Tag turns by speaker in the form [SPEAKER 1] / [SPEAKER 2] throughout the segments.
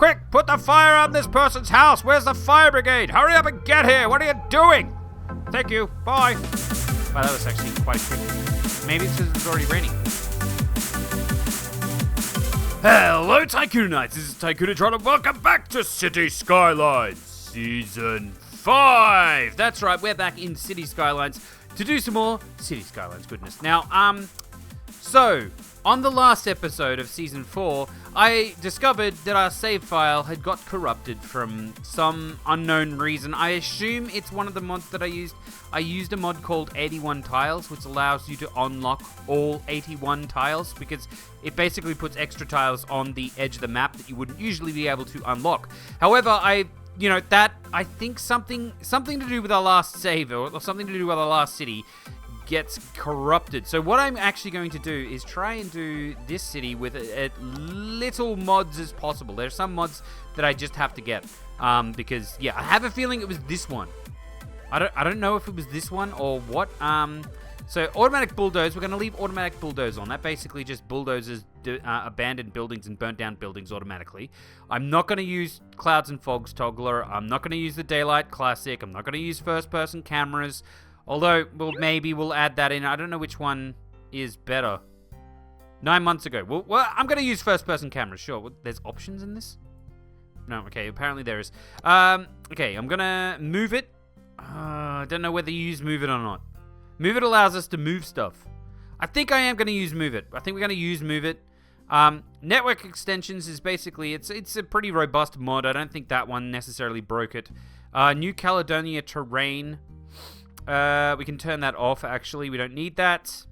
[SPEAKER 1] Quick, put the fire on this person's house. Where's the fire brigade? Hurry up and get here. What are you doing? Thank you. Bye. Wow, that was actually quite quick. Maybe it's because it's already raining. Hello, Tycoonites. This is Tycoonatron, and welcome back to City Skylines Season 5. That's right, we're back in City Skylines to do some more City Skylines goodness. Now, so, on the last episode of Season 4, I discovered that our save file had got corrupted from some unknown reason. I assume it's one of the mods that I used. I used a mod called 81 Tiles, which allows you to unlock all 81 tiles, because it basically puts extra tiles on the edge of the map that you wouldn't usually be able to unlock. However, I think something to do with our last save, or something to do with our last city, gets corrupted. So what I'm actually going to do is try and do this city with as little mods as possible. There's some mods that I just have to get, because yeah, I have a feeling it was this one. I don't know if it was this one or what. So automatic bulldoze, we're going to leave automatic bulldoze on. That basically just bulldozes abandoned buildings and burnt down buildings automatically. I'm not going to use clouds and fogs toggler. I'm not going to use the daylight classic. I'm not going to use first person cameras. Although, well, maybe we'll add that in. I don't know which one is better. 9 months ago. Well, I'm going to use first-person cameras, sure. Well, there's options in this? No, okay, apparently there is. Okay, I'm going to move it. I don't know whether you use move it or not. Move it allows us to move stuff. I think I am going to use move it. I think we're going to use move it. Network extensions is basically, it's a pretty robust mod. I don't think that one necessarily broke it. New Caledonia terrain. We can turn that off, actually. We don't need that.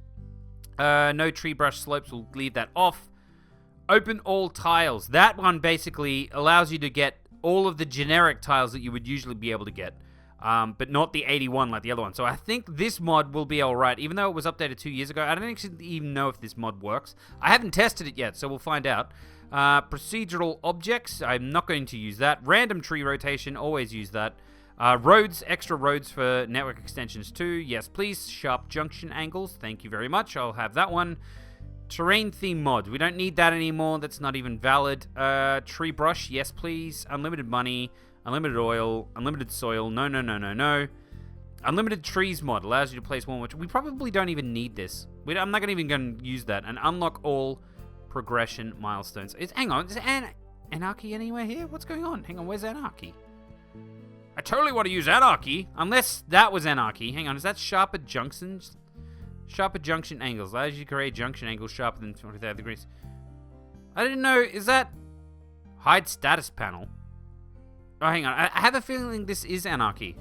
[SPEAKER 1] No tree brush slopes. We'll leave that off. Open all tiles. That one basically allows you to get all of the generic tiles that you would usually be able to get, but not the 81 like the other one. So I think this mod will be alright, even though it was updated 2 years ago. I don't actually even know if this mod works. I haven't tested it yet, so we'll find out. Procedural objects. I'm not going to use that. Random tree rotation. Always use that. Roads, extra roads for network extensions too. Yes, please. Sharp junction angles. Thank you very much. I'll have that one. Terrain theme mod. We don't need that anymore. That's not even valid. Tree brush. Yes, please. Unlimited money. Unlimited oil. Unlimited soil. No. Unlimited trees mod. Allows you to place one more. We probably don't even need this. I'm not even going to use that. And unlock all progression milestones. Hang on. Is Anarchy anywhere here? What's going on? Hang on. Where's Anarchy? I totally want to use Anarchy, unless that was Anarchy. Hang on, is that sharper junctions? Sharper junction angles. Allows you to create junction angles sharper than 25 degrees. I didn't know, is that hide status panel? Oh, hang on, I have a feeling this is Anarchy.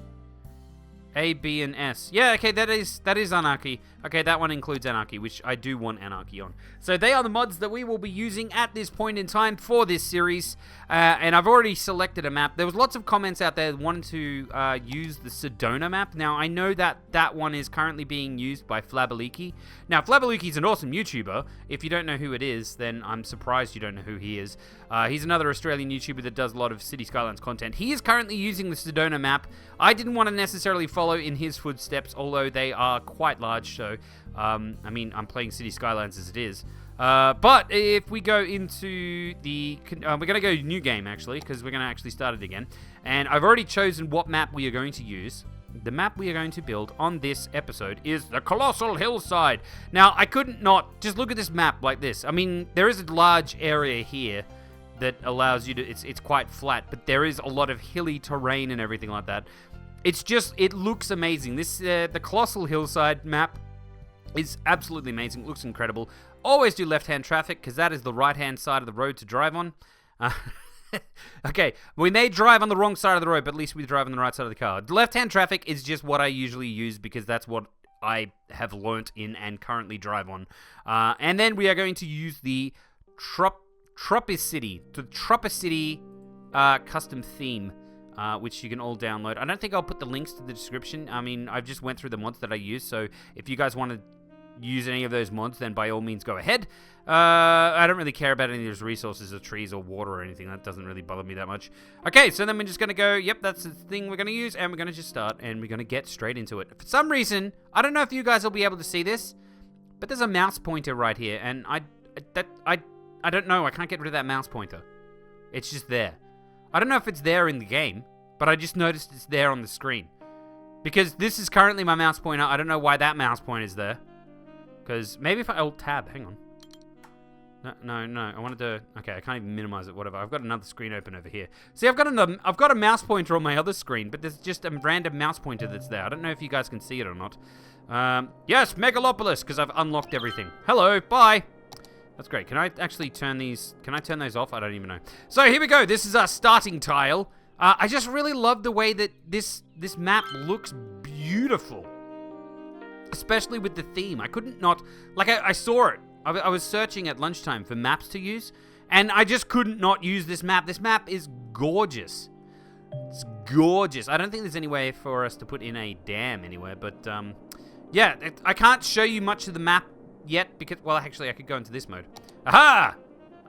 [SPEAKER 1] A, B, and S. Yeah, okay, that is Anarchy. Okay, that one includes Anarchy, which I do want Anarchy on. So they are the mods that we will be using at this point in time for this series. And I've already selected a map. There was lots of comments out there wanting to use the Sedona map. Now, I know that that one is currently being used by Flabaliki. Now, Flabaliki is an awesome YouTuber. If you don't know who it is, then I'm surprised you don't know who he is. He's another Australian YouTuber that does a lot of City Skylines content. He is currently using the Sedona map. I didn't want to necessarily follow in his footsteps, although they are quite large, so I mean, I'm playing City Skylines as it is. But if we go into the... we're going to go new game, actually, because we're going to actually start it again. And I've already chosen what map we are going to use. The map we are going to build on this episode is the Colossal Hillside. Now, I couldn't not just look at this map like this. I mean, there is a large area here that allows you to... It's quite flat, but there is a lot of hilly terrain and everything like that. It's just... It looks amazing. This, the Colossal Hillside map is absolutely amazing. It looks incredible. Always do left-hand traffic, because that is the right-hand side of the road to drive on. Okay, we may drive on the wrong side of the road, but at least we drive on the right side of the car. Left-hand traffic is just what I usually use, because that's what I have learnt in and currently drive on. And then we are going to use the Tropicity custom theme, which you can all download. I don't think I'll put the links to the description. I mean, I've just went through the mods that I use, so if you guys want to use any of those mods, then by all means go ahead. I don't really care about any of those resources or trees or water or anything. That doesn't really bother me that much. Okay, so then we're just going to go, yep, that's the thing we're going to use, and we're going to just start, and we're going to get straight into it. For some reason, I don't know if you guys will be able to see this, but there's a mouse pointer right here, and I don't know, I can't get rid of that mouse pointer. It's just there. I don't know if it's there in the game, but I just noticed it's there on the screen. Because this is currently my mouse pointer. I don't know why that mouse pointer is there. Because maybe if I Alt-Tab, hang on. No, I wanted to... Okay, I can't even minimize it, whatever. I've got another screen open over here. See, I've got a mouse pointer on my other screen, but there's just a random mouse pointer that's there. I don't know if you guys can see it or not. Yes, Megalopolis, because I've unlocked everything. Hello, bye. That's great. Can I actually turn these... Can I turn those off? I don't even know. So, here we go. This is our starting tile. I just really love the way that this map looks beautiful. Especially with the theme. I couldn't not... Like, I saw it. I was searching at lunchtime for maps to use, and I just couldn't not use this map. This map is gorgeous. It's gorgeous. I don't think there's any way for us to put in a dam anywhere, but, yeah, I can't show you much of the map yet, because, well, actually, I could go into this mode. Aha!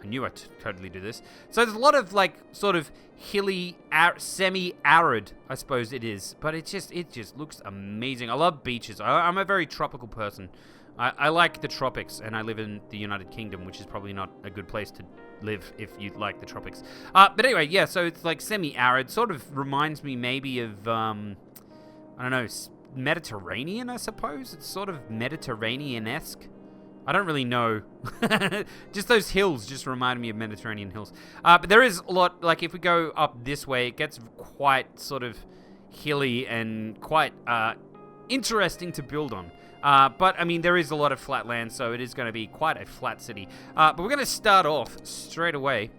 [SPEAKER 1] I knew I'd totally do this. So there's a lot of, like, sort of hilly, semi-arid, I suppose it is, but it just looks amazing. I love beaches. I'm a very tropical person. I like the tropics, and I live in the United Kingdom, which is probably not a good place to live if you like the tropics. But anyway, yeah, so it's like semi-arid. Sort of reminds me maybe of, I don't know, Mediterranean, I suppose? It's sort of Mediterranean-esque. I don't really know. Just those hills just remind me of Mediterranean hills. But there is a lot, like if we go up this way, it gets quite sort of hilly and quite interesting to build on. But, I mean, there is a lot of flat land, so it is going to be quite a flat city. But we're going to start off straight away.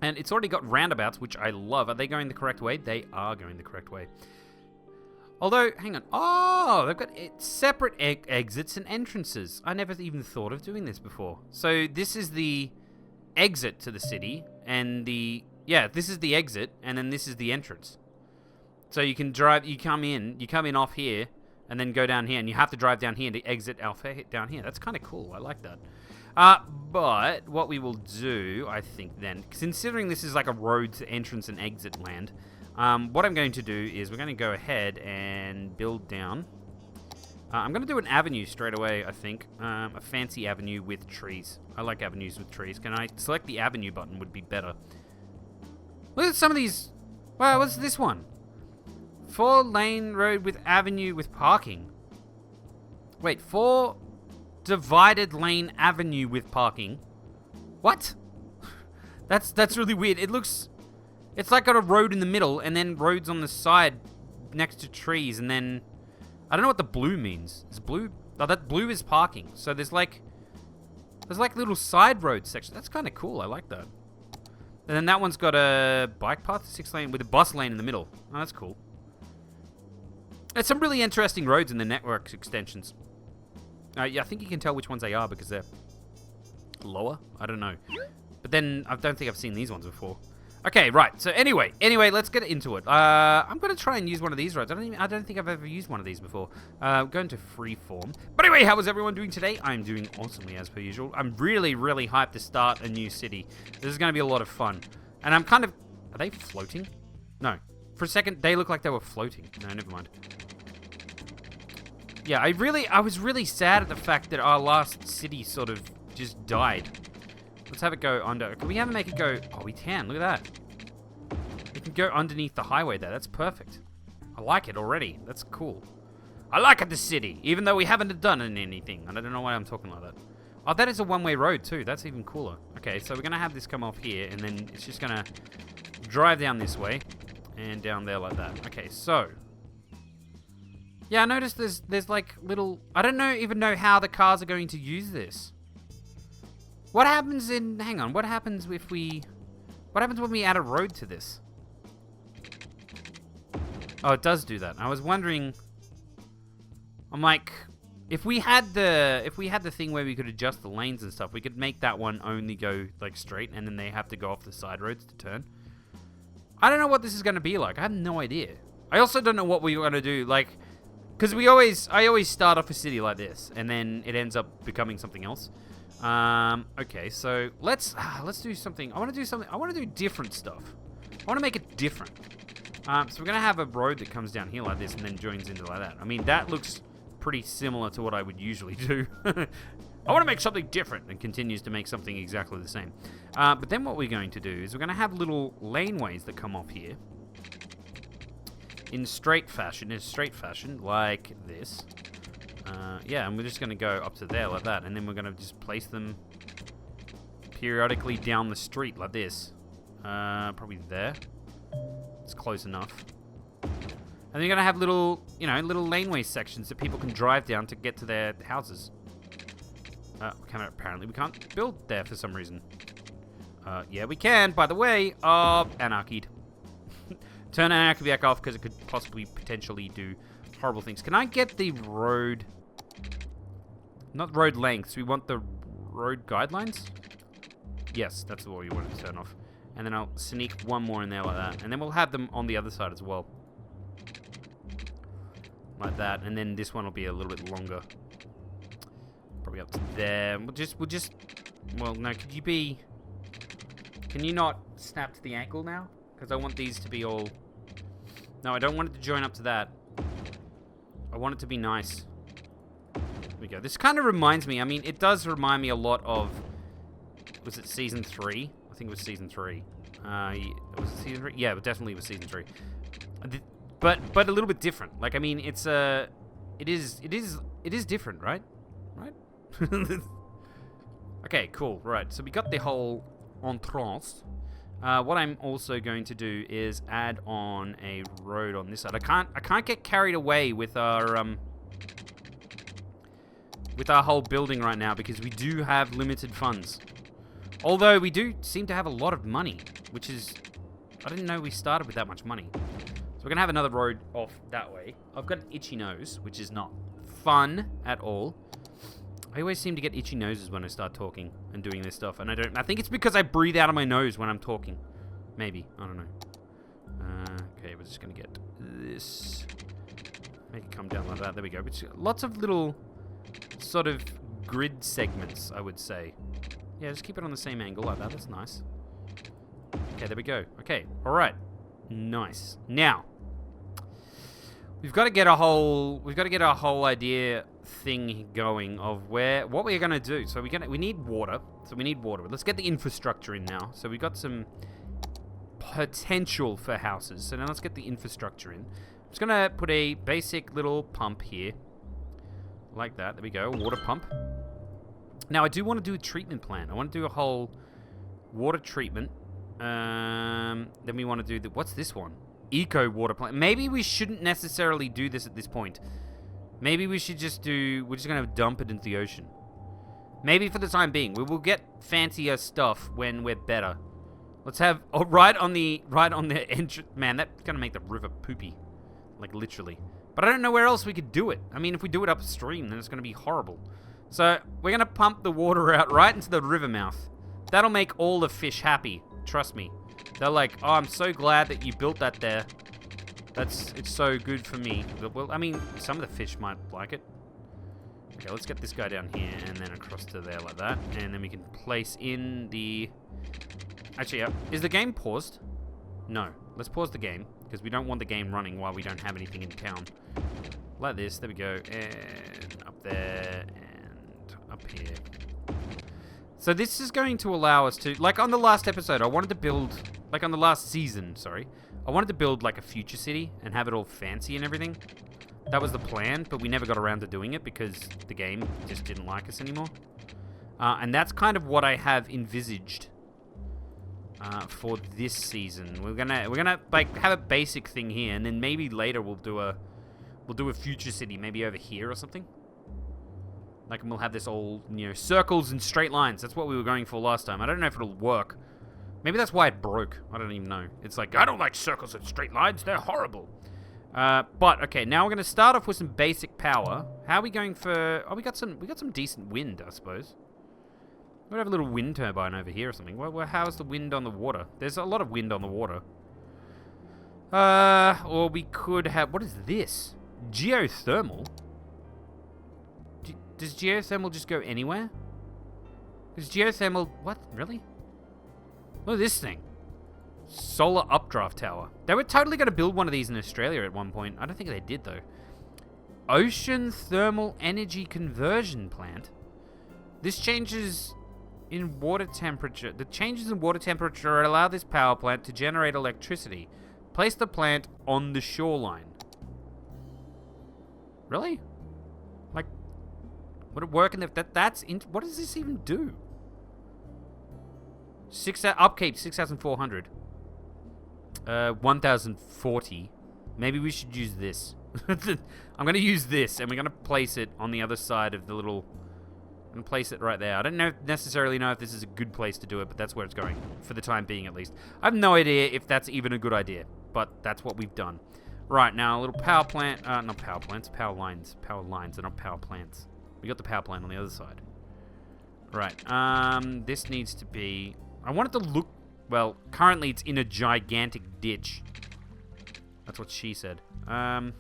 [SPEAKER 1] And it's already got roundabouts, which I love. Are they going the correct way? They are going the correct way. Although, hang on. Oh, they've got separate exits and entrances. I never even thought of doing this before. So this is the exit to the city, and this is the exit, and then this is the entrance. So you can drive, you come in off here, and then go down here, and you have to drive down here to exit Alpha down here. That's kind of cool. I like that. But what we will do, I think then, considering this is like a road to entrance and exit land, what I'm going to do is we're going to go ahead and build down. I'm going to do an avenue straight away, I think. A fancy avenue with trees. I like avenues with trees. Can I select the avenue button would be better. Look at some of these. Wow, what's this one? 4-lane road with avenue with parking. Wait, 4 divided lane avenue with parking. What? That's really weird. It's like got a road in the middle and then roads on the side next to trees, and then I don't know what the blue means. Is blue? Oh, that blue is parking. So there's like little side road sections. That's kind of cool. I like that. And then that one's got a bike path, 6-lane with a bus lane in the middle. Oh, that's cool. There's some really interesting roads in the network extensions. Yeah, I think you can tell which ones they are because they're lower. I don't know. But then I don't think I've seen these ones before. Okay, right. So anyway, let's get into it. I'm going to try and use one of these roads. I don't think I've ever used one of these before. Going to freeform. But anyway, how is everyone doing today? I'm doing awesomely as per usual. I'm really, really hyped to start a new city. This is going to be a lot of fun. And I'm kind of... Are they floating? No. For a second, they look like they were floating. No, never mind. Yeah, I was really sad at the fact that our last city sort of just died. Let's have it go under. Can we ever make it go... Oh, we can. Look at that. We can go underneath the highway there. That's perfect. I like it already. That's cool. I like it, the city, even though we haven't done anything. And I don't know why I'm talking like that. Oh, that is a one-way road, too. That's even cooler. Okay, so we're going to have this come off here, and then it's just going to drive down this way and down there like that. Okay, so... Yeah, I noticed there's like little... I don't even know how the cars are going to use this. What happens in... Hang on, what happens if we... What happens when we add a road to this? Oh, it does do that. I was wondering... I'm like... If we had the thing where we could adjust the lanes and stuff, we could make that one only go like straight, and then they have to go off the side roads to turn. I don't know what this is going to be like. I have no idea. I also don't know what we're going to do, like... Because I always start off a city like this, and then it ends up becoming something else. Okay, so let's do something. I want to do different stuff. I want to make it different. So we're going to have a road that comes down here like this and then joins into like that. I mean, that looks pretty similar to what I would usually do. I want to make something different, and continues to make something exactly the same. But then what we're going to do is we're going to have little laneways that come off here. In straight fashion, like this. Yeah, and we're just going to go up to there like that, and then we're going to just place them periodically down the street like this. Probably there. It's close enough. And you're going to have little, little laneway sections that people can drive down to get to their houses. Apparently we can't build there for some reason. Yeah, we can, by the way. Anarchied. Turn anarchy back off because it could possibly, potentially do horrible things. Can I get the road... Not road lengths. We want the road guidelines? Yes, that's what we want to turn off. And then I'll sneak one more in there like that. And then we'll have them on the other side as well. Like that. And then this one will be a little bit longer. Probably up to there. We'll just... Well, no, Can you not snap to the ankle now? Because I want these to be all... No, I don't want it to join up to that. I want it to be nice. There we go. This kind of reminds me... I mean, it does remind me a lot of... Was it Season 3? I think it was Season 3. Was it Season 3? Yeah, it definitely was Season 3. But a little bit different. Like, I mean, it's it is different, right? Right? Okay, cool. Right. So we got the whole entrance. What I'm also going to do is add on a road on this side. I can't get carried away with our whole building right now because we do have limited funds. Although we do seem to have a lot of money, which is... I didn't know we started with that much money. So we're going to have another road off that way. I've got an itchy nose, which is not fun at all. I always seem to get itchy noses when I start talking and doing this stuff. And I think it's because I breathe out of my nose when I'm talking. Maybe. I don't know. Okay, we're just going to get this. Make it come down like that. There we go. Lots of little sort of grid segments, I would say. Yeah, just keep it on the same angle like that. That's nice. Okay, there we go. Okay, all right. Nice. Now, we've got to get a whole idea thing going of what we're gonna do. So we need water. Let's get the infrastructure in now. So we got some potential for houses. So now let's get the infrastructure in. I'm just gonna put a basic little pump here, like that. There we go. Water pump. Now I do want to do a treatment plant. I want to do a whole water treatment. Then we want to do what's this one? Eco water plant. Maybe we shouldn't necessarily do this at this point. Maybe we should just we're just going to dump it into the ocean. Maybe for the time being. We will get fancier stuff when we're better. Let's have, right on the entrance. Man, that's going to make the river poopy. Like, literally. But I don't know where else we could do it. I mean, if we do it upstream, then it's going to be horrible. So, we're going to pump the water out right into the river mouth. That'll make all the fish happy. Trust me. They're like, oh, I'm so glad that you built that there. It's so good for me. Well, I mean, some of the fish might like it. Okay, let's get this guy down here and then across to there like that. And then we can place in the... Actually, is the game paused? No. Let's pause the game because we don't want the game running while we don't have anything in town. Like this. There we go. And up there and up here. So this is going to allow us to... Like on the last episode, I wanted to build... Like on the last season, sorry. I wanted to build like a future city and have it all fancy and everything. That was the plan, but we never got around to doing it because the game just didn't like us anymore. And that's kind of what I have envisaged for this season. We're gonna like have a basic thing here, and then maybe later we'll do a future city, maybe over here or something. Like, and we'll have this all, circles and straight lines. That's what we were going for last time. I don't know if it'll work. Maybe that's why it broke. I don't even know. It's like, I don't like circles and straight lines. They're horrible. But, okay, now we're going to start off with some basic power. How are we going for... Oh, we got some decent wind, I suppose. We'll have a little wind turbine over here or something. Well, how's the wind on the water? There's a lot of wind on the water. Or we could have... What is this? Geothermal? Does geothermal just go anywhere? Is geothermal... What? Really? Look at this thing. Solar updraft tower. They were totally going to build one of these in Australia at one point. I don't think they did, though. Ocean thermal energy conversion plant. This changes in water temperature. The changes in water temperature allow this power plant to generate electricity. Place the plant on the shoreline. Really? Like, would it work in the... what does this even do? Upkeep, 6,400. 1,040. Maybe we should use this. I'm going to use this, and we're going to place it on the other side of the little... I'm going to place it right there. I don't necessarily know if this is a good place to do it, but that's where it's going. For the time being, at least. I have no idea if that's even a good idea, but that's what we've done. Right, now a little power plant... not power plants, power lines. Power lines, they're not power plants. We got the power plant on the other side. Right, this needs to be... I want it to look... Well, currently it's in a gigantic ditch. That's what she said. So I'm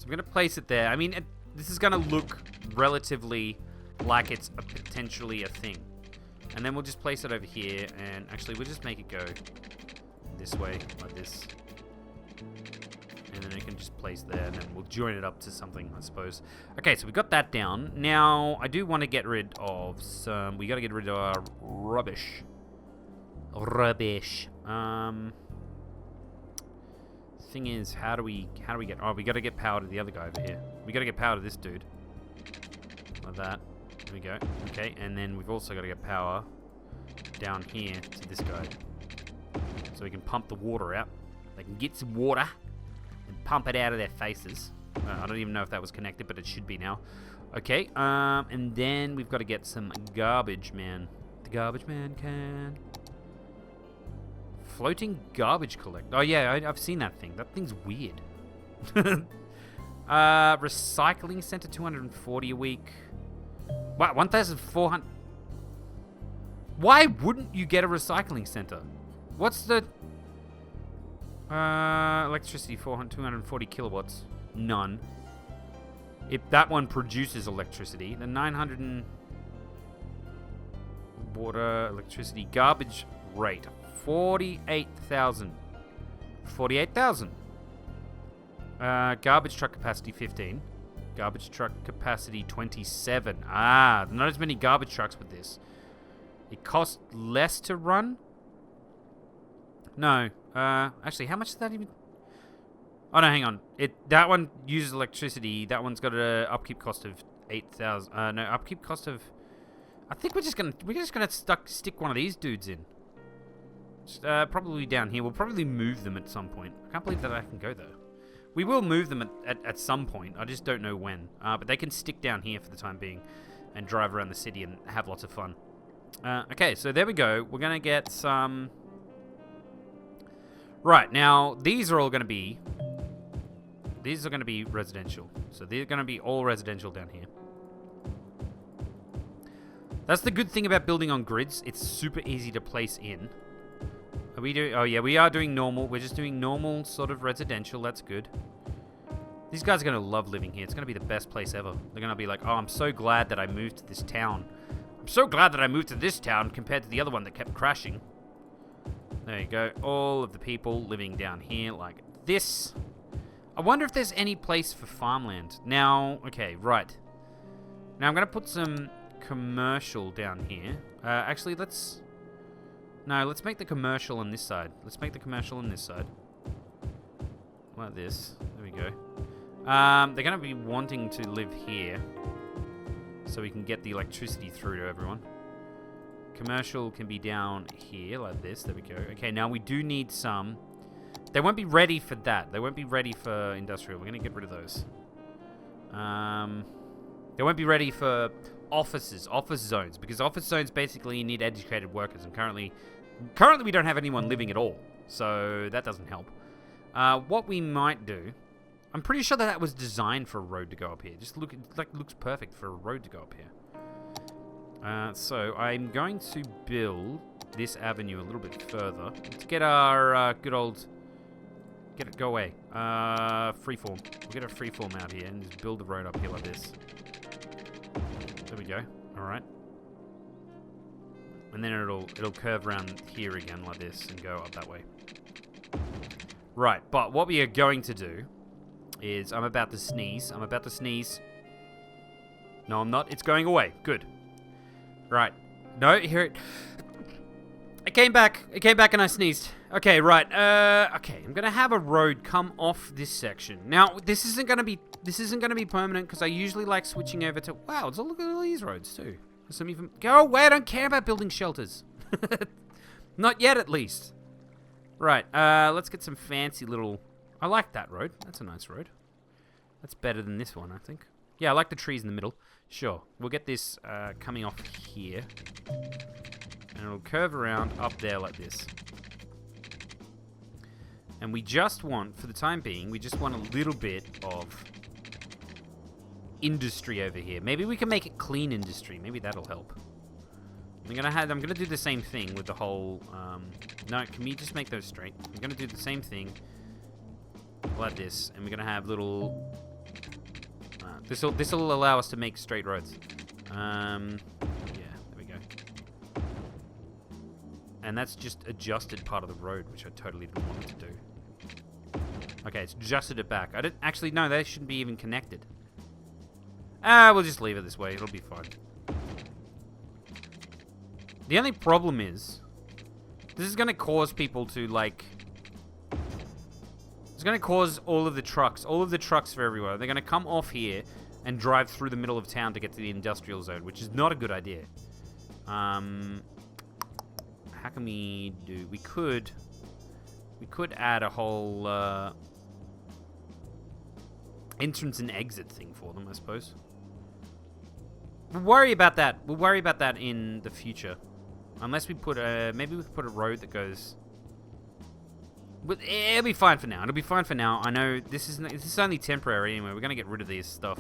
[SPEAKER 1] going to place it there. I mean, this is going to look relatively like it's potentially a thing. And then we'll just place it over here. And actually, we'll just make it go this way, like this. And then it can just place there. And then we'll join it up to something, I suppose. Okay, so we got that down. Now, I do want to get rid of some... We got to get rid of our rubbish. Thing is, how do we get... Oh, we got to get power to the other guy over here. We got to get power to this dude. Like that. There we go. Okay, and then we've also got to get power down here to this guy. So we can pump the water out. They can get some water and pump it out of their faces. I don't even know if that was connected, but it should be now. Okay, and then we've got to get some garbage man. The garbage man can... Floating garbage collect. Oh yeah, I've seen that thing. That thing's weird. Recycling center, 240 a week. Wow, 1,400. Why wouldn't you get a recycling center? What's the electricity? 240 kilowatts. None. If that one produces electricity, the 900 and water, electricity, garbage rate. 48,000. 48,000. Garbage truck capacity 15. Garbage truck capacity 27. Ah, not as many garbage trucks with this. It costs less to run? No. Actually, how much does that even... Oh, no, hang on. That one uses electricity. That one's got an upkeep cost of 8,000. No, upkeep cost of... I think we're just gonna stick one of these dudes in. Probably down here. We'll probably move them at some point. I can't believe that I can go there. We will move them at some point. I just don't know when. But they can stick down here for the time being and drive around the city and have lots of fun. Okay, so there we go. We're going to get some... Right, now, these are all going to be... These are going to be residential. So they're going to be all residential down here. That's the good thing about building on grids. It's super easy to place in. Are we doing... Oh, yeah, we are doing normal. We're just doing normal sort of residential. That's good. These guys are going to love living here. It's going to be the best place ever. They're going to be like, oh, I'm so glad that I moved to this town. I'm so glad that I moved to this town compared to the other one that kept crashing. There you go. All of the people living down here like this. I wonder if there's any place for farmland. Now, okay, right. Now, I'm going to put some commercial down here. Actually, let's... No, let's make the commercial on this side. Let's make the commercial on this side. Like this. There we go. They're going to be wanting to live here. So we can get the electricity through to everyone. Commercial can be down here, like this. There we go. Okay, now we do need some. They won't be ready for that. They won't be ready for industrial. We're going to get rid of those. They won't be ready for offices, office zones. Because office zones basically need educated workers. And currently we don't have anyone living at all. So that doesn't help. What we might do... I'm pretty sure that was designed for a road to go up here. Just look, it looks perfect for a road to go up here. So I'm going to build this avenue a little bit further. Let's get our good old... Go away. Freeform. We'll get a freeform out here and just build the road up here like this. There we go. Alright. And then it'll curve around here again like this and go up that way. Right, but what we are going to do is... I'm about to sneeze. No, I'm not. It's going away. Good. Right. No, here it... It came back. It came back and I sneezed. Okay, right. Okay, I'm gonna have a road come off this section. Now, this isn't gonna be permanent because I usually like switching over to... Wow, look at all these roads too. There's some even... Go away, I don't care about building shelters. Not yet, at least. Right, let's get some fancy little... I like that road. That's a nice road. That's better than this one, I think. Yeah, I like the trees in the middle. Sure. We'll get this coming off here. And it'll curve around up there like this. And we just want, for the time being, we just want a little bit of industry over here. Maybe we can make it clean industry. Maybe that'll help. I'm gonna do the same thing with the whole... no, can we just make those straight? I'm gonna do the same thing like this, and we're gonna have little... this'll allow us to make straight roads. Yeah, there we go. And that's just adjusted part of the road, which I totally didn't want it to do. Okay, it's adjusted it back. I didn't actually... No, they shouldn't be even connected. We'll just leave it this way. It'll be fine. The only problem is... This is going to cause people to, like... It's going to cause all of the trucks for everywhere. They're going to come off here and drive through the middle of town to get to the industrial zone, which is not a good idea. How can we do... We could add a whole entrance and exit thing for them, I suppose. We'll worry about that. We'll worry about that in the future. Unless we put a... Maybe we could put a road that goes... But it'll be fine for now. It'll be fine for now. I know this is only temporary anyway. We're going to get rid of these stuff.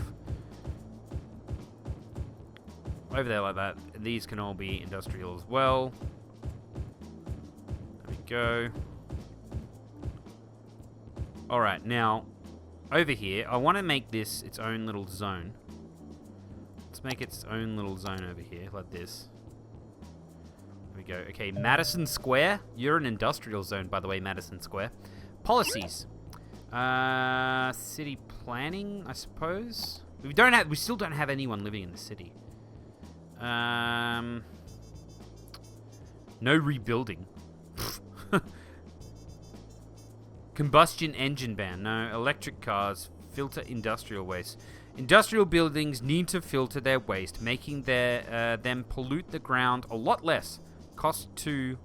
[SPEAKER 1] Over there like that. These can all be industrial as well. There we go. Alright, now, over here, I want to make this its own little zone. Let's make its own little zone over here, like this. There we go. Okay, Madison Square. You're an industrial zone, by the way, Madison Square. Policies. City planning, I suppose. We still don't have anyone living in the city. No rebuilding. Combustion engine ban. No. Electric cars. Filter industrial waste. Industrial buildings need to filter their waste, making them pollute the ground a lot less. Cost to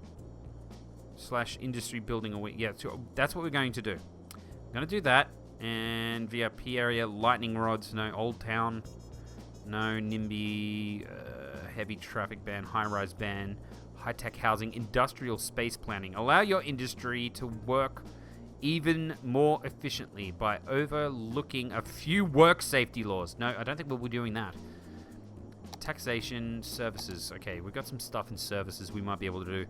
[SPEAKER 1] / industry building away. Yeah, that's what we're going to do. I'm going to do that. And VIP area, lightning rods. No. Old town. No. NIMBY. Heavy traffic ban. High-rise ban. High-tech housing. Industrial space planning. Allow your industry to work even more efficiently by overlooking a few work safety laws. No, I don't think we'll be doing that. Taxation, services. Okay, we've got some stuff in services we might be able to do.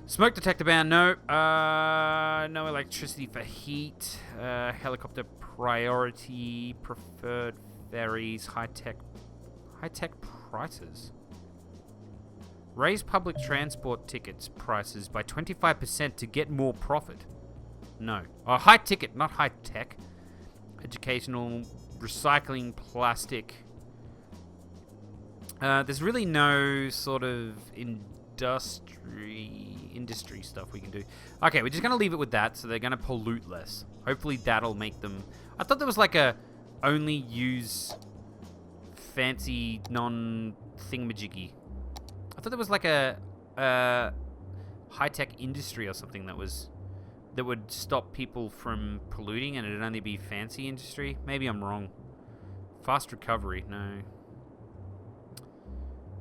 [SPEAKER 1] Smoke detector ban. No. No electricity for heat. Helicopter priority. Preferred ferries. High-tech prices. Raise public transport tickets prices by 25% to get more profit. No. Oh, high ticket, not high tech. Educational, recycling, plastic. There's really no sort of industry stuff we can do. Okay, we're just going to leave it with that, so they're going to pollute less. Hopefully that'll make them... I thought there was like a only use fancy non-thingamajiggy. I thought there was like a high-tech industry or something that would stop people from polluting, and it'd only be fancy industry. Maybe I'm wrong. Fast recovery, no.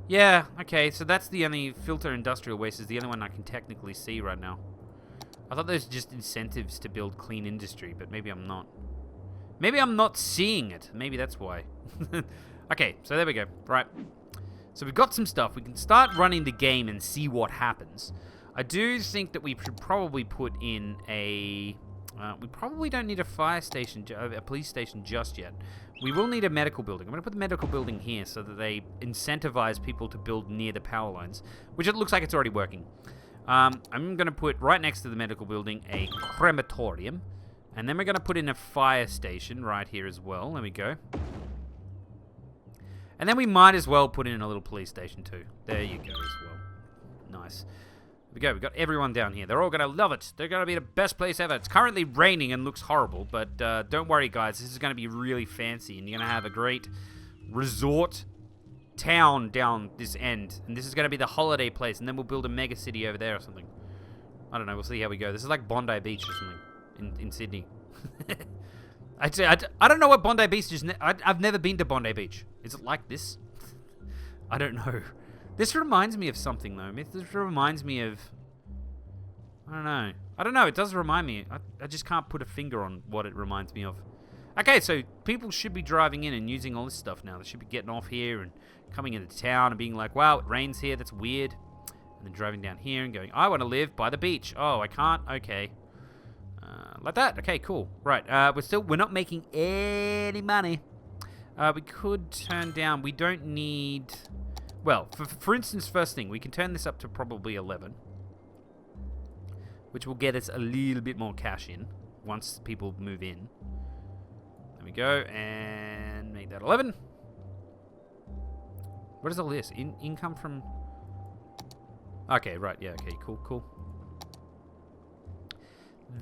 [SPEAKER 1] Yeah, okay, so that's the only filter industrial waste is the only one I can technically see right now. I thought there's just incentives to build clean industry, but maybe I'm not. Maybe I'm not seeing it. Maybe that's why. Okay, so there we go. Right. So we've got some stuff. We can start running the game and see what happens. I do think that we should probably put in a... we probably don't need a fire station, a police station just yet. We will need a medical building. I'm going to put the medical building here so that they incentivize people to build near the power lines, which it looks like it's already working. I'm going to put right next to the medical building a crematorium, and then we're going to put in a fire station right here as well. There we go. And then we might as well put in a little police station too. There you go as well. Nice. There we go. We've got everyone down here. They're all going to love it. They're going to be the best place ever. It's currently raining and looks horrible, but don't worry, guys. This is going to be really fancy, and you're going to have a great resort town down this end. And this is going to be the holiday place, and then we'll build a mega city over there or something. I don't know. We'll see how we go. This is like Bondi Beach or something in Sydney. I don't know what Bondi Beach is. I've never been to Bondi Beach. Is it like this? I don't know. This reminds me of something, though. This reminds me of... I don't know. It does remind me. I just can't put a finger on what it reminds me of. Okay, so people should be driving in and using all this stuff now. They should be getting off here and coming into town and being like, wow, it rains here. That's weird. And then driving down here and going, I want to live by the beach. Oh, I can't? Okay. Like that. Okay, cool. Right. We're not making any money. We could turn down. We don't need. Well, for instance, first thing, we can turn this up to probably 11, which will get us a little bit more cash in once people move in. There we go, and make that 11. What is all this? Income from. Okay, right. Yeah. Okay. Cool.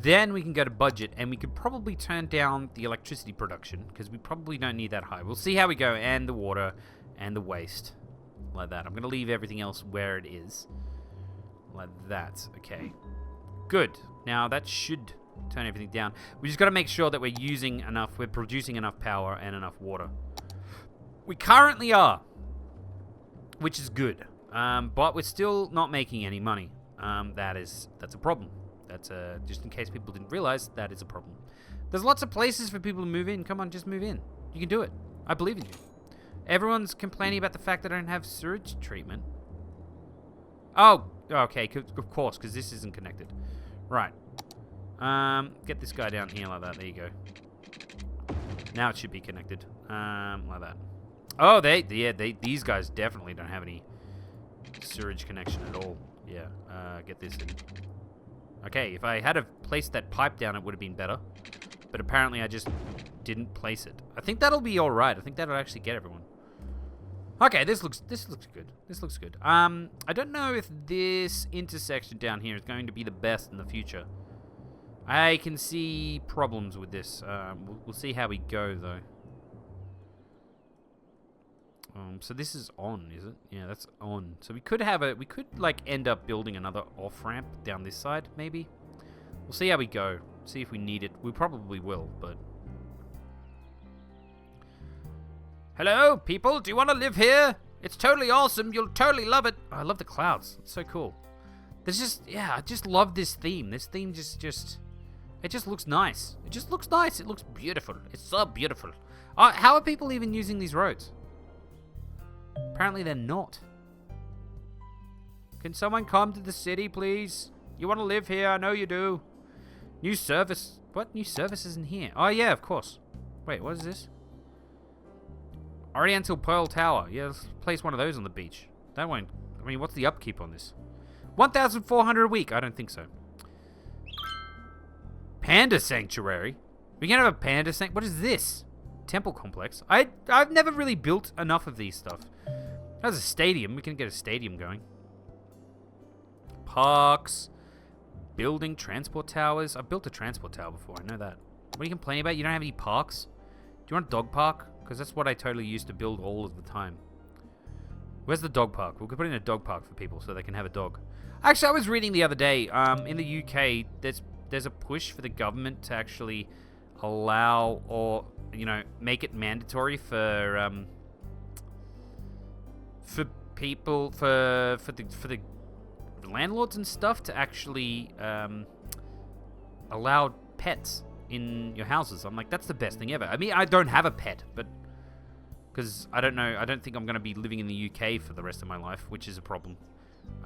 [SPEAKER 1] Then we can go to budget, and we could probably turn down the electricity production, because we probably don't need that high. We'll see how we go, and the water, and the waste. Like that. I'm going to leave everything else where it is. Like that. Okay. Good. Now, that should turn everything down. We just got to make sure that we're producing enough power and enough water. We currently are, which is good. But we're still not making any money. That's a problem. That's just in case people didn't realize, that is a problem. There's lots of places for people to move in. Come on, just move in. You can do it. I believe in you. Everyone's complaining about the fact that I don't have sewage treatment. Oh, okay, of course, because this isn't connected. Right. Get this guy down here like that. There you go. Now it should be connected. Like that. Oh, these guys definitely don't have any sewage connection at all. Yeah. Get this in. Okay, if I had placed that pipe down, it would have been better. But apparently I just didn't place it. I think that'll be alright. I think that'll actually get everyone. Okay, this looks good. This looks good. I don't know if this intersection down here is going to be the best in the future. I can see problems with this. We'll see how we go, though. So this is on, is it? Yeah, that's on. So we could like end up building another off-ramp down this side, maybe. We'll see how we go. See if we need it. We probably will, but... Hello, people? Do you want to live here? It's totally awesome. You'll totally love it. Oh, I love the clouds. It's so cool. There's just... Yeah, I just love this theme. This theme just... It just looks nice. It just looks nice. It looks beautiful. It's so beautiful. How are people even using these roads? Apparently they're not. Can someone come to the city, please? You want to live here? I know you do. New service. What? New service isn't here. Oh, yeah, of course. Wait, what is this? Oriental Pearl Tower. Yeah, let's place one of those on the beach. That won't... I mean, what's the upkeep on this? 1,400 a week. I don't think so. Panda Sanctuary. We can have a panda sanctuary. What is this? Temple complex. I've never really built enough of these stuff. There's a stadium. We can get a stadium going. Parks. Building transport towers. I've built a transport tower before. I know that. What are you complaining about? You don't have any parks? Do you want a dog park? Because that's what I totally used to build all of the time. Where's the dog park? We could put in a dog park for people so they can have a dog. Actually, I was reading the other day. In the UK, there's a push for the government to actually allow or make it mandatory for people for the landlords and stuff to actually allow pets in your houses. I'm like, that's the best thing ever. I mean, I don't have a pet, but because I don't know, I don't think I'm going to be living in the UK for the rest of my life, which is a problem.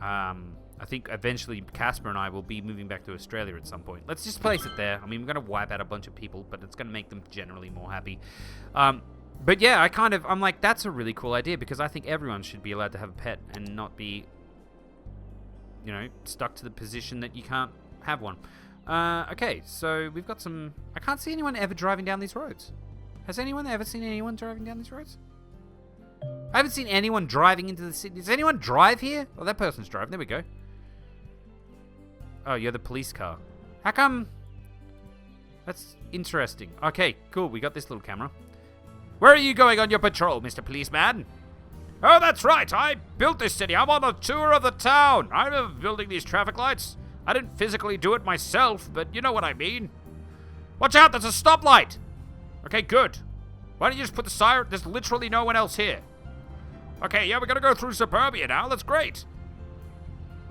[SPEAKER 1] I think eventually Casper and I will be moving back to Australia at some point. Let's just place it there. I mean, we're going to wipe out a bunch of people, but it's going to make them generally more happy. But yeah, I'm like, that's a really cool idea, because I think everyone should be allowed to have a pet and not be, stuck to the position that you can't have one. Okay, so we've got some... I can't see anyone ever driving down these roads. Has anyone ever seen anyone driving down these roads? I haven't seen anyone driving into the city. Does anyone drive here? Oh, that person's driving. There we go. Oh, you're the police car. How come? That's interesting. Okay, cool. We got this little camera. Where are you going on your patrol, Mr. Policeman? Oh, that's right. I built this city. I'm on a tour of the town. I'm building these traffic lights. I didn't physically do it myself, but you know what I mean. Watch out, there's a stoplight. Okay, good. Why don't you just put the siren? There's literally no one else here. Okay, yeah, we're gonna go through suburbia now. That's great.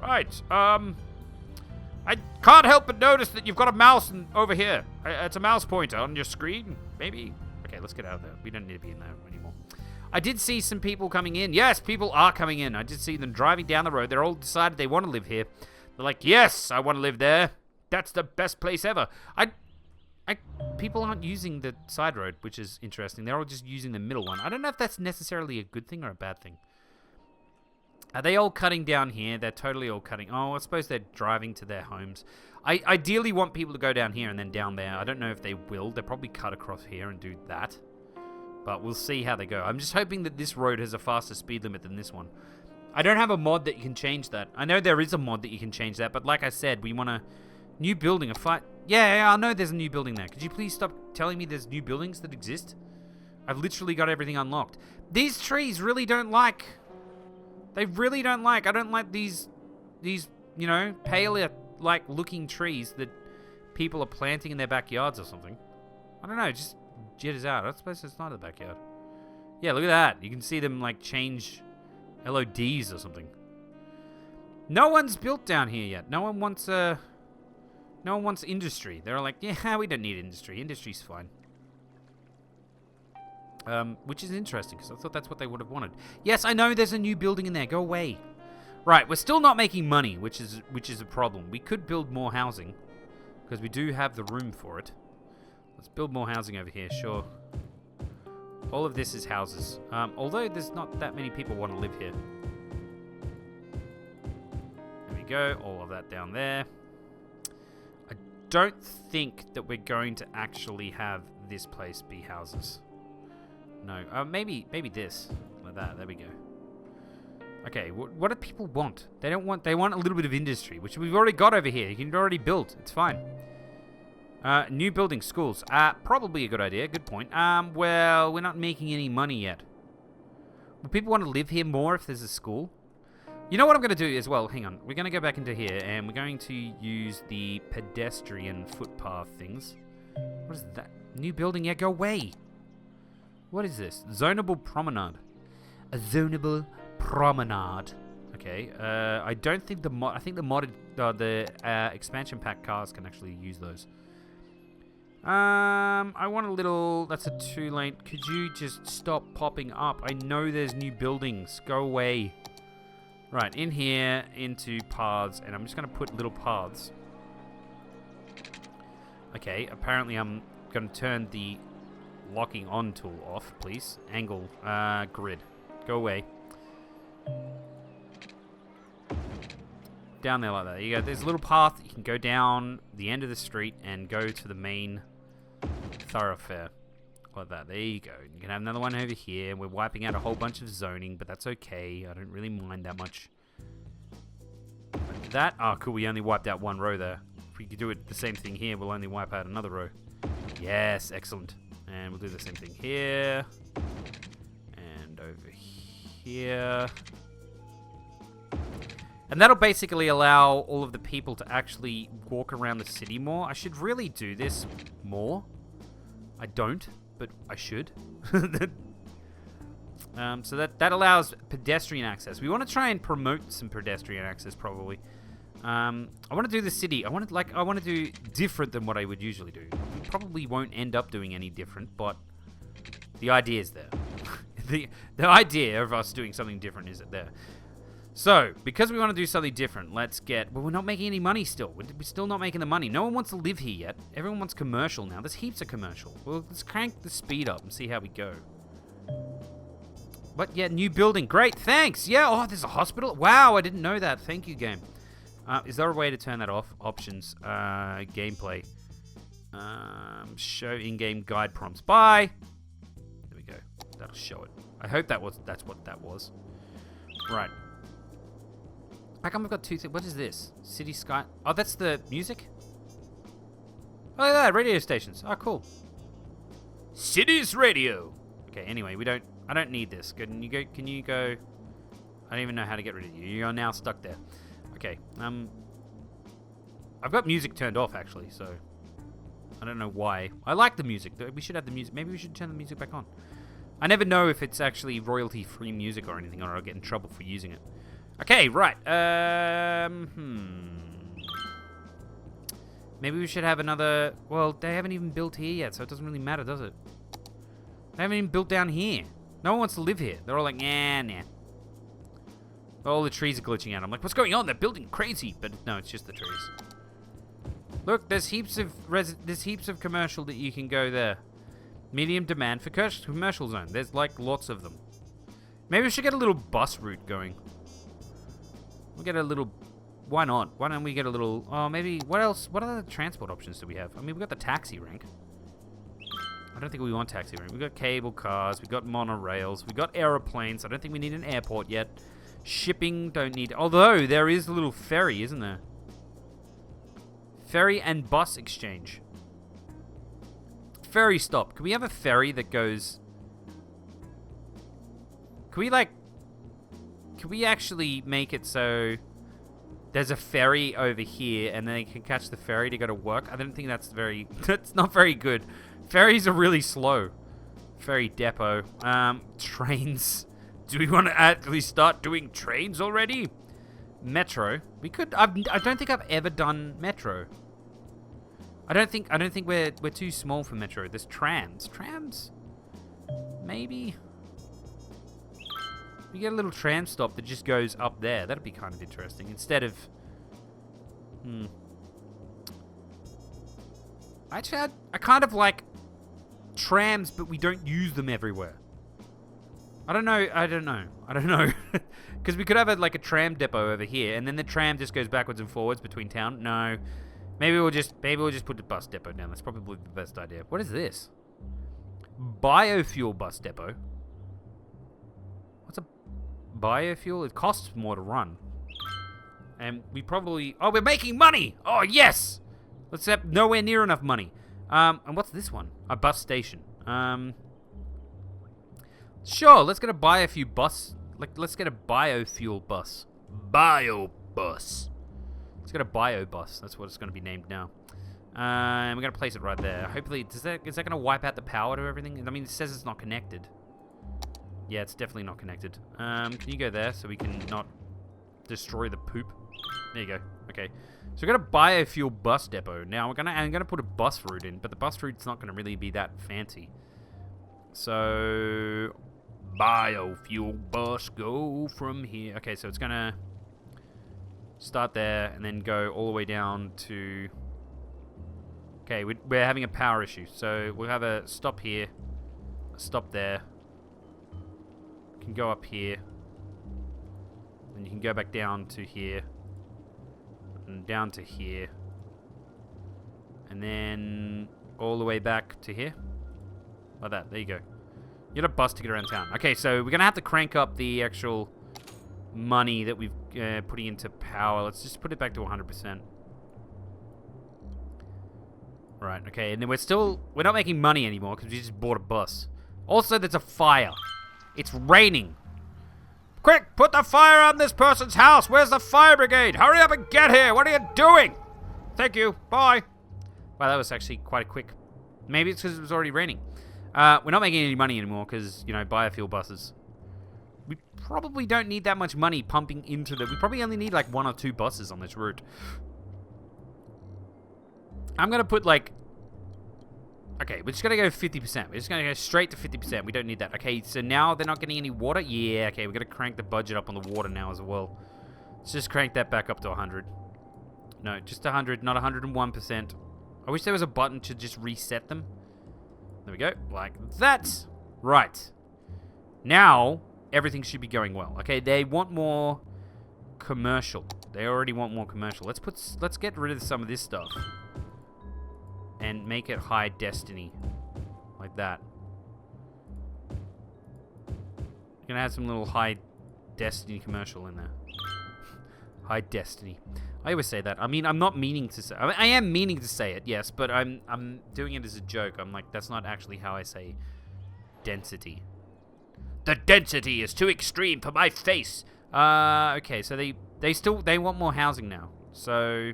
[SPEAKER 1] Right, I can't help but notice that you've got a mouse over here. It's a mouse pointer on your screen, maybe? Okay, let's get out of there. We don't need to be in there anymore. I did see some people coming in. Yes, people are coming in. I did see them driving down the road. They're all decided they want to live here. They're like, yes, I want to live there. That's the best place ever. People aren't using the side road, which is interesting. They're all just using the middle one. I don't know if that's necessarily a good thing or a bad thing. Are they all cutting down here? They're totally all cutting. Oh, I suppose they're driving to their homes. I ideally want people to go down here and then down there. I don't know if they will. They'll probably cut across here and do that. But we'll see how they go. I'm just hoping that this road has a faster speed limit than this one. I don't have a mod that you can change that. I know there is a mod that you can change that, but like I said, we want a new building, a fight. Yeah, I know there's a new building there. Could you please stop telling me there's new buildings that exist? I've literally got everything unlocked. These trees really don't like... They really don't like... I don't like these you know, paler-like looking trees that people are planting in their backyards or something. I don't know, just jitters out. I suppose it's not a backyard. Yeah, look at that. You can see them, like, change LODs or something. No one's built down here yet. No one wants industry. They're like, yeah, we don't need industry. Industry's fine. Which is interesting, because I thought that's what they would have wanted. Yes, I know there's a new building in there. Go away. Right, we're still not making money, which is a problem. We could build more housing, because we do have the room for it. Let's build more housing over here, sure. All of this is houses. Although there's not that many people want to live here. There we go. All of that down there. I don't think that we're going to actually have this place be houses. No. Maybe this. Like that. There we go. Okay, what do people want? They want a little bit of industry, which we've already got over here. You can already build. It's fine. New building, schools. Probably a good idea. Good point. Well, we're not making any money yet. Will people want to live here more if there's a school? You know what I'm going to do as well? Hang on. We're going to go back into here, and we're going to use the pedestrian footpath things. What is that? New building? Yeah, go away. What is this? Zonable promenade. A zonable promenade. Okay. I don't think the mod... I think the modded... the expansion pack cars can actually use those. I want a little... That's a 2-lane. Could you just stop popping up? I know there's new buildings. Go away. Right, in here, into paths, and I'm just going to put little paths. Okay, apparently I'm going to turn the locking on tool off, please. Angle, grid. Go away. Down there like that. You go. There's a little path. You can go down the end of the street and go to the main thoroughfare. Like that. There you go. You can have another one over here. We're wiping out a whole bunch of zoning, but that's okay. I don't really mind that much. Like that. Oh, cool. We only wiped out one row there. If we could do it the same thing here, we'll only wipe out another row. Yes, excellent. And we'll do the same thing here. And over here. And that'll basically allow all of the people to actually walk around the city more. I should really do this more. I don't, but I should. So that allows pedestrian access. We want to try and promote some pedestrian access, probably. I want to do the city. I want to do different than what I would usually do. We probably won't end up doing any different, but the idea is there. the idea of us doing something different is there. So, because we want to do something different, let's get... Well, we're not making any money still. We're still not making the money. No one wants to live here yet. Everyone wants commercial now. There's heaps of commercial. Well, let's crank the speed up and see how we go. But, yeah, new building. Great, thanks. Yeah, oh, there's a hospital. Wow, I didn't know that. Thank you, game. Is there a way to turn that off? Options. Gameplay. Show in-game guide prompts. Bye. There we go. That'll show it. I hope that's what that was. Right. How come we've got two things? What is this? City Sky... Oh, that's the music? Oh, look at that. Radio stations. Oh, cool. Cities Radio. Okay, anyway, I don't need this. Can you go... I don't even know how to get rid of you. You are now stuck there. Okay, I've got music turned off, actually, so... I don't know why. I like the music. We should have the music. Maybe we should turn the music back on. I never know if it's actually royalty-free music or anything, or I'll get in trouble for using it. Okay, right. Maybe we should have another... Well, they haven't even built here yet, so it doesn't really matter, does it? They haven't even built down here. No one wants to live here. They're all like, nah. All the trees are glitching out. I'm like, what's going on? They're building crazy. But no, it's just the trees. Look, there's heaps of commercial that you can go there. Medium demand for commercial zone. There's like lots of them. Maybe we should get a little bus route going. We'll get a little... Why not? Why don't we get a little... Oh, maybe... What else? What other transport options do we have? I mean, we've got the taxi rank. I don't think we want taxi rank. We've got cable cars. We've got monorails. We've got aeroplanes. I don't think we need an airport yet. Shipping, don't need... Although, there is a little ferry, isn't there? Ferry and bus exchange. Ferry stop. Can we have a ferry that goes... Can we, like... Can we actually make it so... There's a ferry over here, and then you can catch the ferry to go to work? I don't think that's very... That's not very good. Ferries are really slow. Ferry depot. Trains. Do we want to actually start doing trains already? Metro. We could... I don't think I've ever done metro. I don't think we're too small for metro. There's trams. Trams? Maybe? We get a little tram stop that just goes up there. That'd be kind of interesting. Instead of... Actually, I kind of like trams, but we don't use them everywhere. I don't know. Because we could have like a tram depot over here, and then the tram just goes backwards and forwards between town. No. Maybe we'll just put the bus depot down. That's probably the best idea. What is this? Biofuel bus depot. What's a biofuel? It costs more to run. And we probably... Oh, we're making money! Oh, yes! Let's have nowhere near enough money. And what's this one? A bus station. Sure, let's get a biofuel bus. Let's get a biofuel bus. Biobus. Let's get a bio bus. That's what it's going to be named now. And we're going to place it right there. Hopefully, is that going to wipe out the power to everything? I mean, it says it's not connected. Yeah, it's definitely not connected. Can you go there so we can not destroy the poop? There you go. Okay. So we've got a biofuel bus depot. Now, I'm gonna put a bus route in, but the bus route's not going to really be that fancy. So... Biofuel bus, go from here. Okay, so it's going to... Start there, and then go all the way down to... Okay, we're having a power issue. So we'll have a stop here. A stop there. You can go up here. And you can go back down to here. And down to here. And then all the way back to here. Like that. There you go. You get a bus to get around town. Okay, so we're going to have to crank up the actual... money that we've putting into power. Let's just put it back to 100%. Right, okay, and then we're not making money anymore because we just bought a bus. Also, there's a fire. It's raining. Quick, put the fire on this person's house. Where's the fire brigade? Hurry up and get here. What are you doing? Thank you. Bye. Wow, that was actually quite a quick... Maybe it's because it was already raining. We're not making any money anymore because, you know, biofuel buses. We probably don't need that much money pumping into the... We probably only need like 1 or 2 buses on this route. I'm going to put like... Okay, we're just going to go 50%. We're just going to go straight to 50%. We don't need that. Okay, so now they're not getting any water? Yeah, okay, we're going to crank the budget up on the water now as well. Let's just crank that back up to 100. No, just 100, not 101%. I wish there was a button to just reset them. There we go, like that. Right. Now... Everything should be going well. Okay, they want more commercial. They already want more commercial. Let's get rid of some of this stuff. And make it high destiny. Like that. Gonna have some little High Destiny commercial in there. High Destiny. I always say that. I mean, I'm not meaning to say. I am meaning to say it, yes, but I'm doing it as a joke. I'm like, that's not actually how I say density. The density is too extreme for my face. Okay, so they want more housing now. So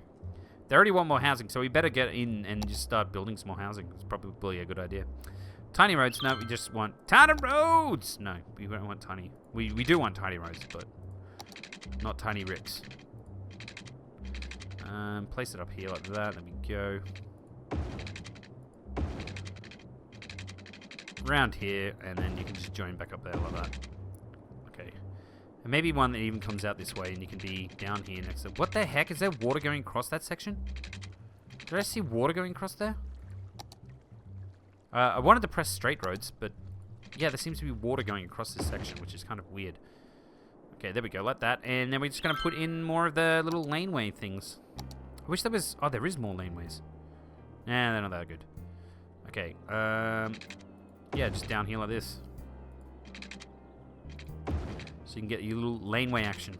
[SPEAKER 1] they already want more housing, so we better get in and just start building some more housing. It's probably a good idea. Tiny roads, no, we just want tiny roads. No, we don't want tiny. We do want tiny roads, but not tiny ricks. Place it up here like that. There we go. Around here, and then you can just join back up there like that. Okay. And maybe one that even comes out this way, and you can be down here next to... What the heck? Is there water going across that section? Did I see water going across there? I wanted to press straight roads, but... Yeah, there seems to be water going across this section, which is kind of weird. Okay, there we go, like that. And then we're just going to put in more of the little laneway things. I wish there was... Oh, there is more laneways. Nah, they're not that good. Okay, yeah, just down here like this. So you can get your little laneway action.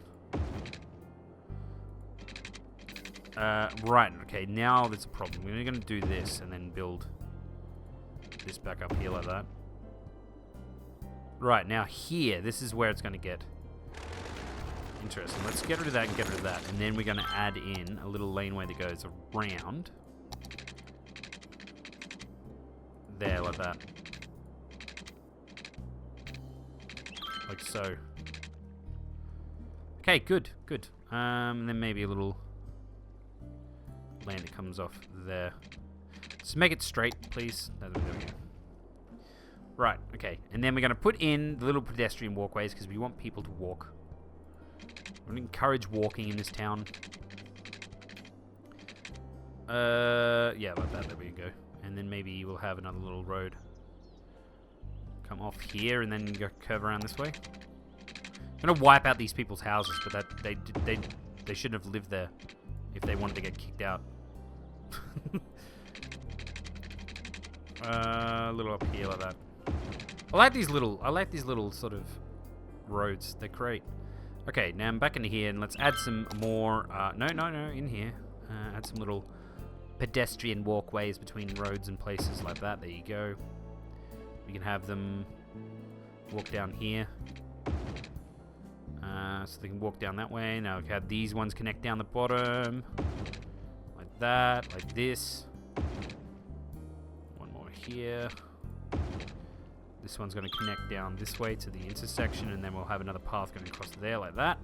[SPEAKER 1] Right, okay, now there's a problem. We're going to do this and then build this back up here like that. Right, now here, this is where it's going to get interesting. Let's get rid of that and get rid of that. And then we're going to add in a little laneway that goes around. There, like that. Like so. Okay, good, good. And then maybe a little lane that comes off there. Just make it straight, please. There we go. Right, okay. And then we're going to put in the little pedestrian walkways because we want people to walk. We want to encourage walking in this town. Yeah, like that. There we go. And then maybe we'll have another little road come off here and then go curve around this way. I'm gonna wipe out these people's houses, but that they shouldn't have lived there if they wanted to get kicked out. A little up here like that. I like these little sort of roads. They're great. Okay, now I'm back into here and let's add some more. No, in here. Add some little pedestrian walkways between roads and places like that. There you go. We can have them walk down here. So they can walk down that way. Now we can have these ones connect down the bottom. Like that, like this. One more here. This one's going to connect down this way to the intersection, and then we'll have another path going across there like that.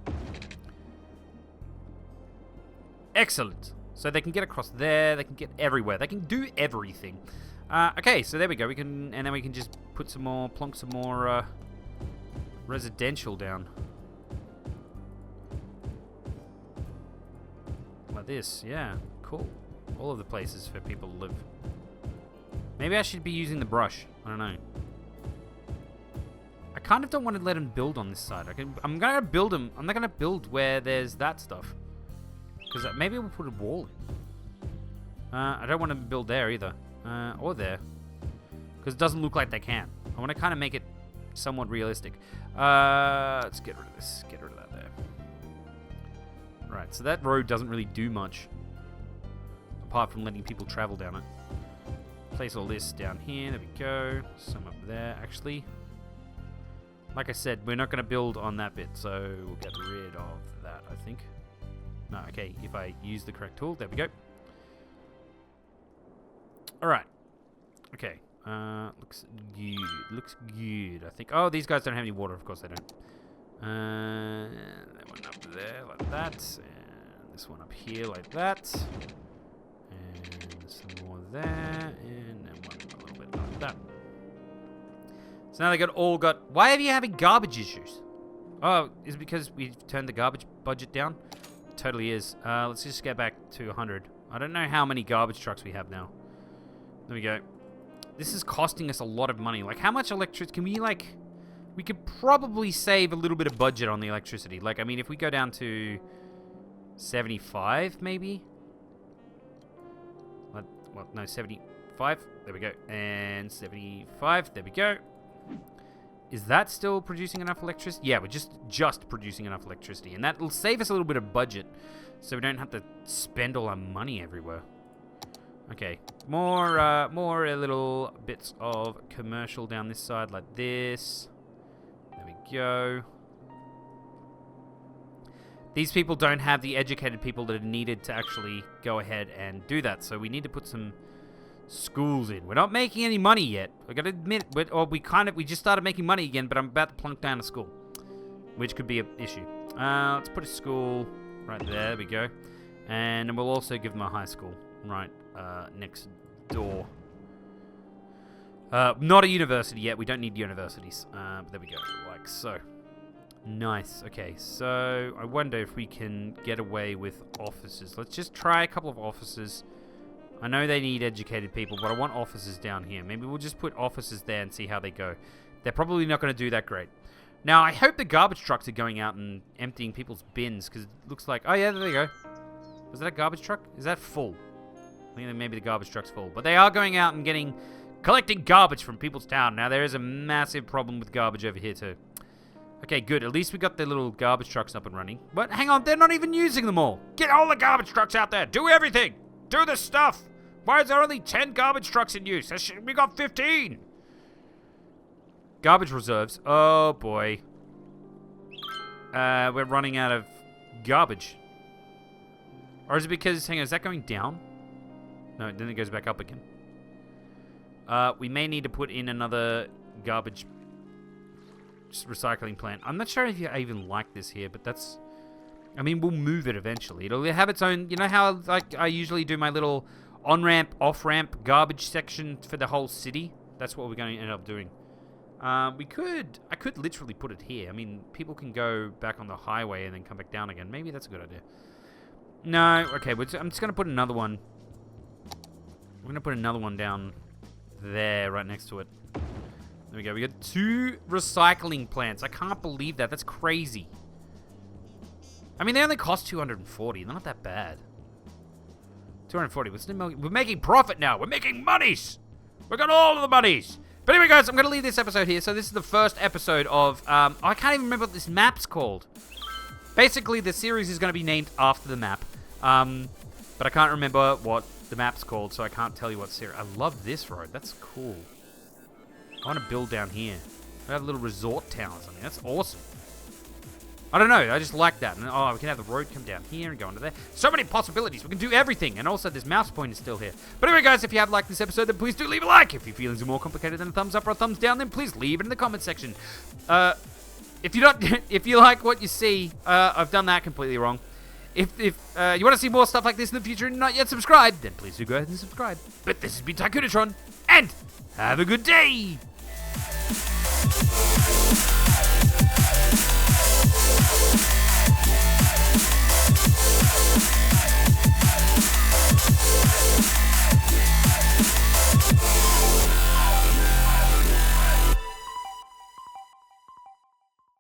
[SPEAKER 1] Excellent. So they can get across there, they can get everywhere, they can do everything. Okay, so there we go. We can, and then we can just put some more, plonk some more residential down, like this. Yeah, cool. All of the places for people to live. Maybe I should be using the brush. I don't know. I kind of don't want to let them build on this side. I'm gonna build them. I'm not gonna build where there's that stuff. Because maybe we'll put a wall in. I don't want to build there either. Or there. Because it doesn't look like they can. I want to kind of make it somewhat realistic. Let's get rid of this. Get rid of that there. Right, so that road doesn't really do much. Apart from letting people travel down it. Place all this down here. There we go. Some up there. Actually, like I said, we're not going to build on that bit. So we'll get rid of that, I think. No, okay, if I use the correct tool, there we go. Alright. Okay. Looks good. Looks good, I think. Oh, these guys don't have any water. Of course they don't. That one up there like that. And this one up here like that. And some more there. And then one a little bit like that. So now they all got... Why are you having garbage issues? Oh, is it because we've turned the garbage budget down? Totally is. Let's just get back to 100. I don't know how many garbage trucks we have now. There we go. This is costing us a lot of money. Like, how much electricity can we, like... We could probably save a little bit of budget on the electricity. Like, I mean, if we go down to 75, maybe? No, 75. There we go. And 75. There we go. Is that still producing enough electricity? Yeah, we're just producing enough electricity. And that'll save us a little bit of budget. So we don't have to spend all our money everywhere. Okay. More little bits of commercial down this side like this. There we go. These people don't have the educated people that are needed to actually go ahead and do that. So we need to put some schools in. We're not making any money yet. I gotta admit, we just started making money again, but I'm about to plunk down a school, which could be an issue. Let's put a school right there. There we go. And we'll also give them a high school right next door. Not a university yet. We don't need universities. But there we go, like so. Nice. Okay, so I wonder if we can get away with offices. Let's just try a couple of offices. I know they need educated people, but I want offices down here. Maybe we'll just put offices there and see how they go. They're probably not going to do that great. Now, I hope the garbage trucks are going out and emptying people's bins, because it looks like... Oh, yeah, there they go. Was that a garbage truck? Is that full? I think that maybe the garbage truck's full. But they are going out and collecting garbage from people's town. Now, there is a massive problem with garbage over here, too. Okay, good. At least we got the little garbage trucks up and running. But hang on, they're not even using them all. Get all the garbage trucks out there. Do everything. Do the stuff. Why is there only 10 garbage trucks in use? We got 15. Garbage reserves. Oh, boy. We're running out of garbage. Or is it because... Hang on, is that going down? No, then it goes back up again. We may need to put in another garbage recycling plant. I'm not sure if I even like this here, but that's... I mean, we'll move it eventually. It'll have its own... You know how I usually do my little on-ramp, off-ramp garbage section for the whole city? That's what we're going to end up doing. I could literally put it here. I mean, people can go back on the highway and then come back down again. Maybe that's a good idea. No, okay, I'm just going to put another one. We're going to put another one down there, right next to it. There we go. We got 2 recycling plants. I can't believe that. That's crazy. I mean, they only cost 240. They're not that bad. 240. We're making profit now. We're making monies. We got all of the monies. But anyway, guys, I'm going to leave this episode here. So this is the first episode of... I can't even remember what this map's called. Basically, the series is going to be named after the map. But I can't remember what the map's called, so I can't tell you what series. I love this road. That's cool. I want to build down here. We have a little resort town or something. That's awesome. I don't know. I just like that. And, oh, we can have the road come down here and go under there. So many possibilities. We can do everything. And also, this mouse point is still here. But anyway, guys, if you have liked this episode, then please do leave a like. If your feelings are more complicated than a thumbs up or a thumbs down, then please leave it in the comment section. If you like what you see, I've done that completely wrong. If you want to see more stuff like this in the future and not yet subscribed, then please do go ahead and subscribe. But this has been Tycoonatron, and have a good day!